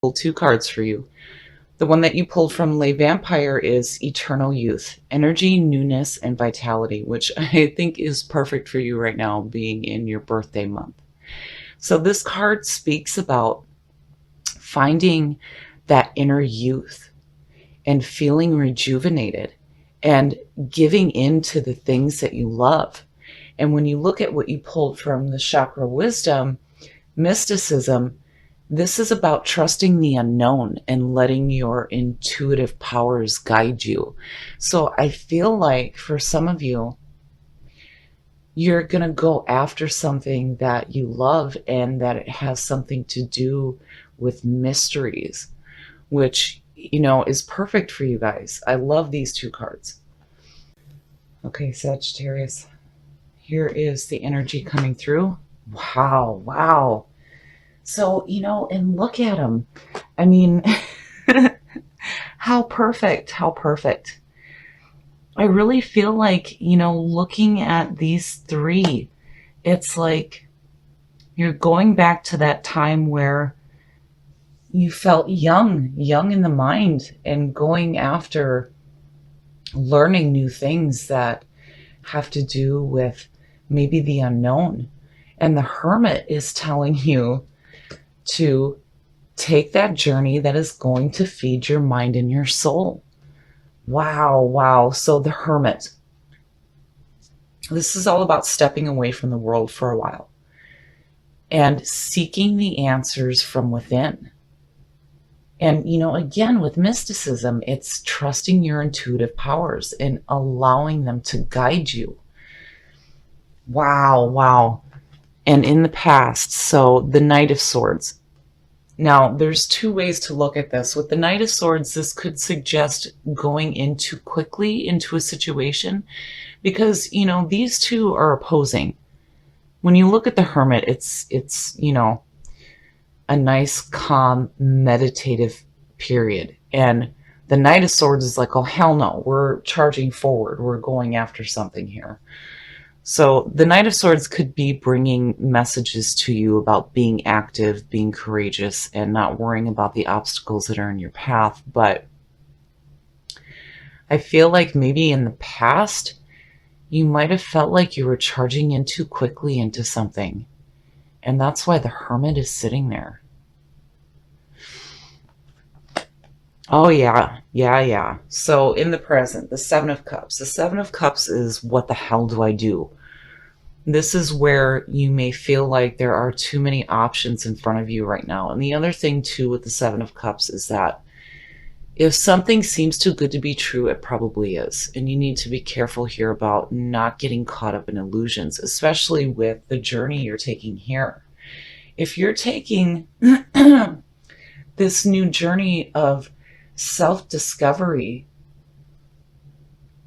pull two cards for you. The one that you pulled from Lay Vampire is Eternal Youth, Energy, Newness, and Vitality, which I think is perfect for you right now, being in your birthday month. So this card speaks about finding that inner youth and feeling rejuvenated and giving in to the things that you love. And when you look at what you pulled from the Chakra Wisdom, mysticism, this is about trusting the unknown and letting your intuitive powers guide you. So I feel like for some of you, you're going to go after something that you love and that it has something to do with mysteries, which, you know, is perfect for you guys. I love these two cards. Okay, Sagittarius, here is the energy coming through. Wow, wow. So, you know, and look at them. I mean, how perfect, how perfect. I really feel like, you know, looking at these three, it's like you're going back to that time where you felt young in the mind and going after learning new things that have to do with maybe the unknown. And the Hermit is telling you to take that journey that is going to feed your mind and your soul. Wow, wow. So the Hermit, this is all about stepping away from the world for a while and seeking the answers from within. And, you know, again, with mysticism, it's trusting your intuitive powers and allowing them to guide you. Wow, wow. And in the past, so the Knight of Swords. Now, there's two ways to look at this. With the Knight of Swords, this could suggest going into quickly into a situation because, you know, these two are opposing. When you look at the Hermit, it's, you know, a nice, calm, meditative period. And the Knight of Swords is like, oh, hell no, we're charging forward. We're going after something here. So the Knight of Swords could be bringing messages to you about being active, being courageous, and not worrying about the obstacles that are in your path. But I feel like maybe in the past, you might have felt like you were charging in too quickly into something. And that's why the Hermit is sitting there. Oh, yeah. Yeah, yeah. So in the present, the Seven of Cups. The Seven of Cups is what the hell do I do? This is where you may feel like there are too many options in front of you right now. And the other thing, too, with the Seven of Cups is that if something seems too good to be true, it probably is. And you need to be careful here about not getting caught up in illusions, especially with the journey you're taking here. If you're taking this new journey of self-discovery,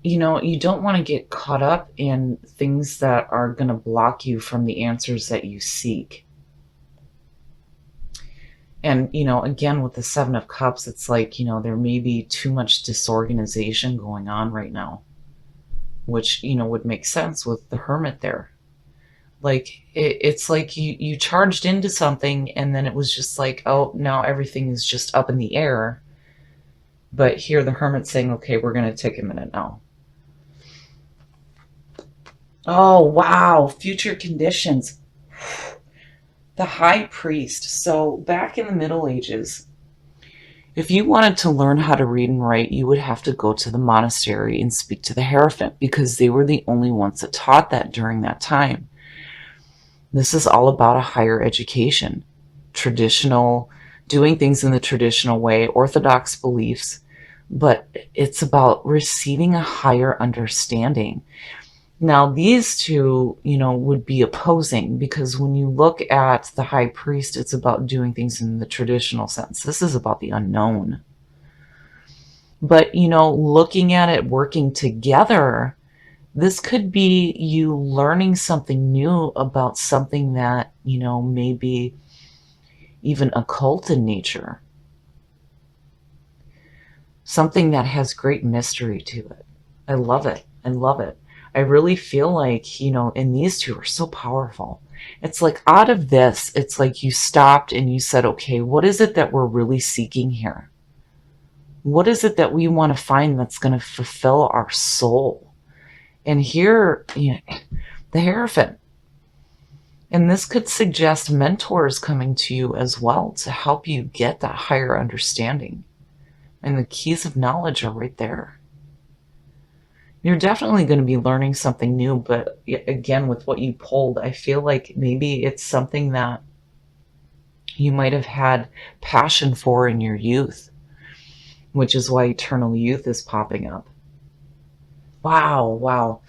you know, you don't want to get caught up in things that are going to block you from the answers that you seek. And, you know, again, with the Seven of Cups, it's like, you know, there may be too much disorganization going on right now, which, you know, would make sense with the Hermit there. Like, it's like you charged into something and then it was just like, oh, now everything is just up in the air. But here the Hermit's saying, okay, we're going to take a minute now. Oh, wow. Future conditions. The High Priest. So back in the Middle Ages, if you wanted to learn how to read and write, you would have to go to the monastery and speak to the Hierophant because they were the only ones that taught that during that time. This is all about a higher education, traditional, doing things in the traditional way, orthodox beliefs, but it's about receiving a higher understanding. Now, these two, you know, would be opposing because when you look at the High Priest, it's about doing things in the traditional sense. This is about the unknown. But, you know, looking at it, working together, this could be you learning something new about something that, you know, may be even occult in nature. Something that has great mystery to it. I love it. I love it. I really feel like, you know, and these two are so powerful. It's like out of this, it's like you stopped and you said, okay, what is it that we're really seeking here? What is it that we want to find that's going to fulfill our soul? And here, the Hierophant. And this could suggest mentors coming to you as well to help you get that higher understanding. And the keys of knowledge are right there. You're definitely going to be learning something new, but again, with what you pulled, I feel like maybe it's something that you might have had passion for in your youth, which is why eternal youth is popping up. Wow, wow.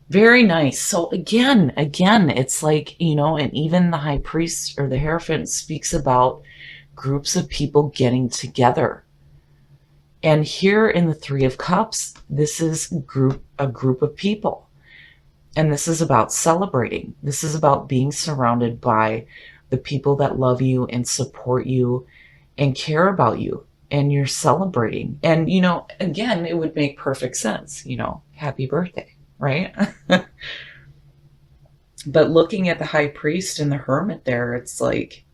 Very nice. So again, it's like, and even the High Priest or the Hierophant speaks about groups of people getting together. And here in the Three of Cups, this is a group of people. And this is about celebrating. This is about being surrounded by the people that love you and support you and care about you. And you're celebrating. And, again, it would make perfect sense, happy birthday, right? But looking at the High Priest and the Hermit there, it's like,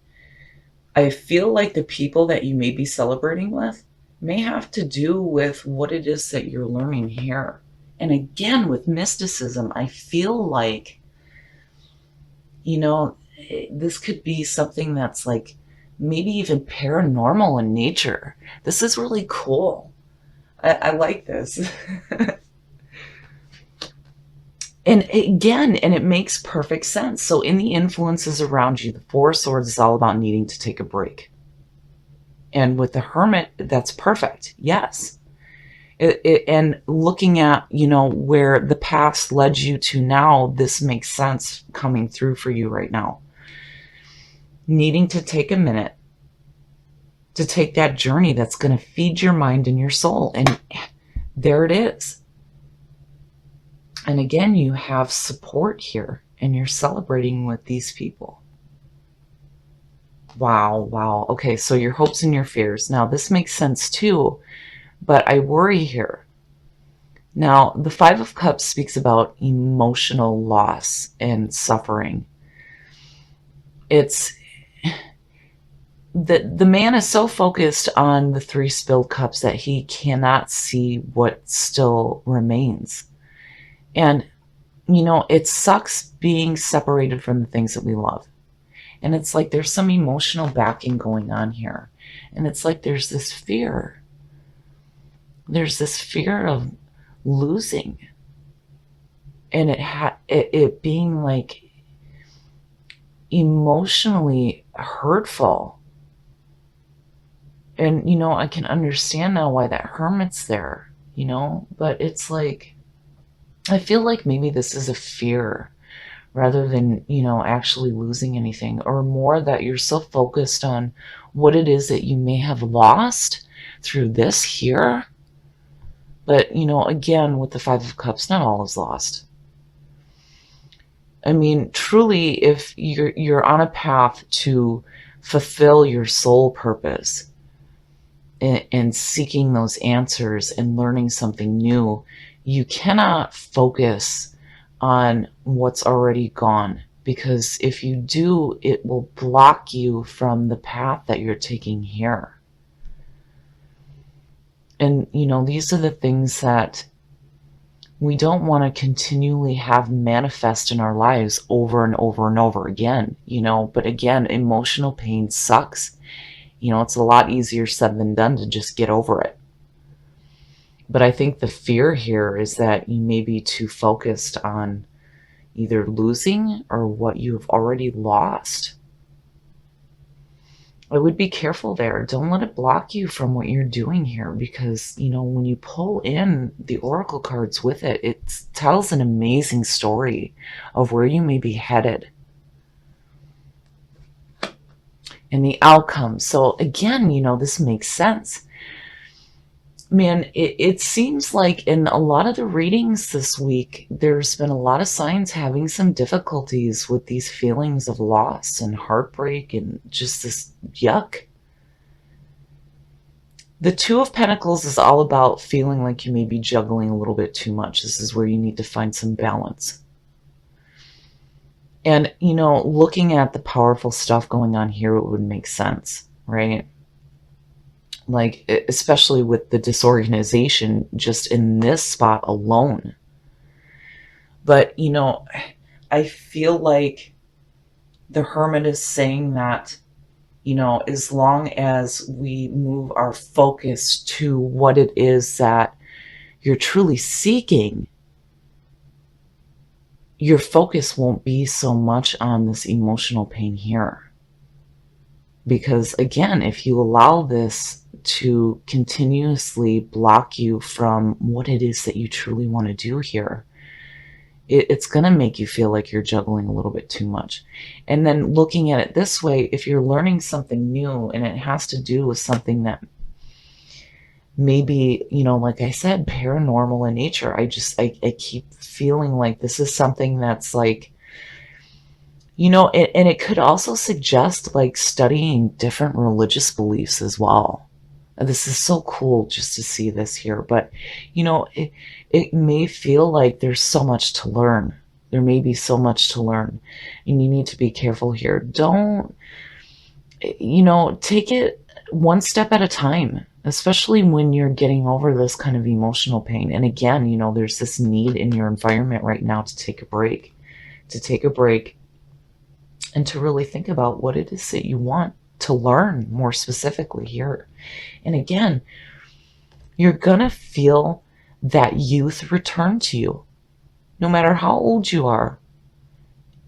I feel like the people that you may be celebrating with may have to do with what it is that you're learning here. And again, with mysticism, I feel like, this could be something that's like maybe even paranormal in nature. This is really cool. I like this. And again, it makes perfect sense. So in the influences around you, the Four of Swords is all about needing to take a break. And with the Hermit, that's perfect. Yes. And looking at, where the past led you to now, this makes sense coming through for you right now. Needing to take a minute to take that journey that's going to feed your mind and your soul. And there it is. And again, you have support here and you're celebrating with these people. Wow, wow. Okay, so your hopes and your fears. Now, this makes sense too, but I worry here. Now, the Five of Cups speaks about emotional loss and suffering. It's the man is so focused on the three spilled cups that he cannot see what still remains. And, it sucks being separated from the things that we love. And it's like there's some emotional backing going on here. And it's like there's this fear. There's this fear of losing. And it being like emotionally hurtful. And, I can understand now why that Hermit's there, but it's like, I feel like maybe this is a fear rather than, actually losing anything, or more that you're so focused on what it is that you may have lost through this here. But, again, with the Five of Cups, not all is lost. I mean, truly, if you're on a path to fulfill your soul purpose and seeking those answers and learning something new, you cannot focus on what's already gone, because if you do, it will block you from the path that you're taking here. And, these are the things that we don't want to continually have manifest in our lives over and over and over again, but again, emotional pain sucks. It's a lot easier said than done to just get over it. But I think the fear here is that you may be too focused on either losing or what you have already lost. I would be careful there. Don't let it block you from what you're doing here, because, when you pull in the oracle cards with it, it tells an amazing story of where you may be headed and the outcome. So again, this makes sense. Man, it seems like in a lot of the readings this week, there's been a lot of signs having some difficulties with these feelings of loss and heartbreak and just this yuck. The Two of Pentacles is all about feeling like you may be juggling a little bit too much. This is where you need to find some balance. And, looking at the powerful stuff going on here, it would make sense, right? Like, especially with the disorganization just in this spot alone. But, I feel like the Hermit is saying that, as long as we move our focus to what it is that you're truly seeking, your focus won't be so much on this emotional pain here. Because again, if you allow this to continuously block you from what it is that you truly want to do here, it's going to make you feel like you're juggling a little bit too much. And then looking at it this way, if you're learning something new and it has to do with something that maybe, like I said, paranormal in nature, I keep feeling like this is something that's like, and it could also suggest like studying different religious beliefs as well. This is so cool just to see this here, but it may feel like there's so much to learn. There may be so much to learn, and you need to be careful here. Don't, take it one step at a time, especially when you're getting over this kind of emotional pain. And again, there's this need in your environment right now to take a break, and to really think about what it is that you want to learn more specifically here. And again, you're going to feel that youth return to you. No matter how old you are,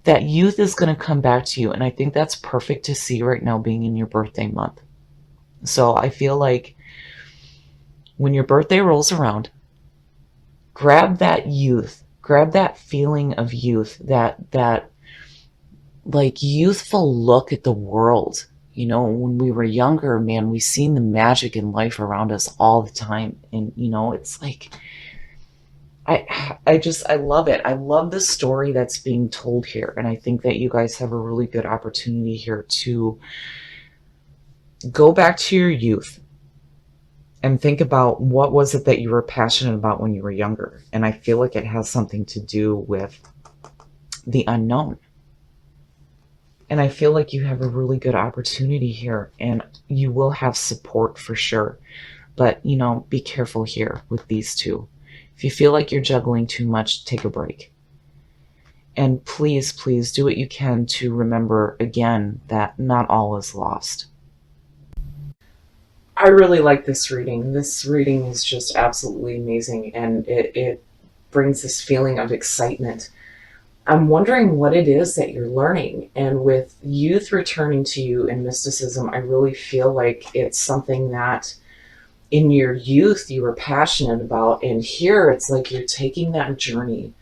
that youth is going to come back to you. And I think that's perfect to see right now being in your birthday month. So I feel like when your birthday rolls around, grab that youth, grab that feeling of youth, that like youthful look at the world. When we were younger, man, we seen the magic in life around us all the time. And, it's like, I love it. I love the story that's being told here. And I think that you guys have a really good opportunity here to go back to your youth and think about what was it that you were passionate about when you were younger. And I feel like it has something to do with the unknown. And I feel like you have a really good opportunity here, and you will have support for sure. But, be careful here with these two. If you feel like you're juggling too much, take a break. And please, please do what you can to remember, again, that not all is lost. I really like this reading. This reading is just absolutely amazing, and it brings this feeling of excitement. I'm wondering what it is that you're learning. And with youth returning to you in mysticism, I really feel like it's something that in your youth you were passionate about. And here it's like you're taking that journey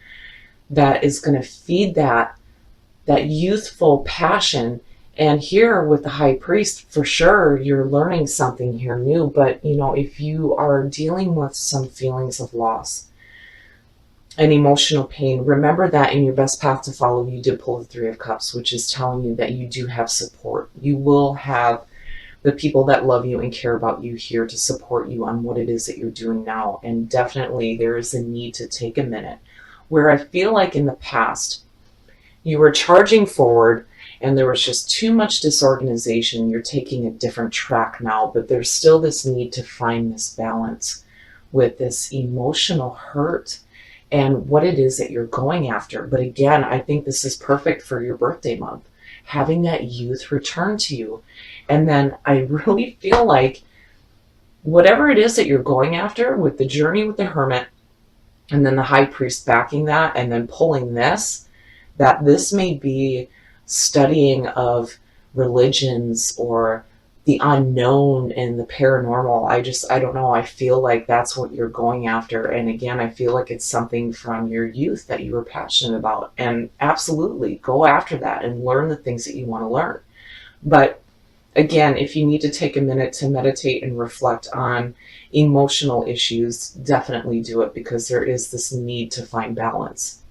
that is going to feed that youthful passion. And here with the high priest, for sure, you're learning something here new. But, if you are dealing with some feelings of loss, and emotional pain, remember that in your best path to follow, you did pull the Three of Cups, which is telling you that you do have support. You will have the people that love you and care about you here to support you on what it is that you're doing now. And definitely there is a need to take a minute, where I feel like in the past you were charging forward and there was just too much disorganization. You're taking a different track now, but there's still this need to find this balance with this emotional hurt and what it is that you're going after. But again, I think this is perfect for your birthday month, having that youth return to you. And then I really feel like whatever it is that you're going after with the journey with the Hermit, and then the High Priest backing that, and then pulling this, that this may be studying of religions or the unknown and the paranormal. I don't know. I feel like that's what you're going after. And again, I feel like it's something from your youth that you were passionate about. And absolutely go after that and learn the things that you want to learn. But again, if you need to take a minute to meditate and reflect on emotional issues, definitely do it, because there is this need to find balance.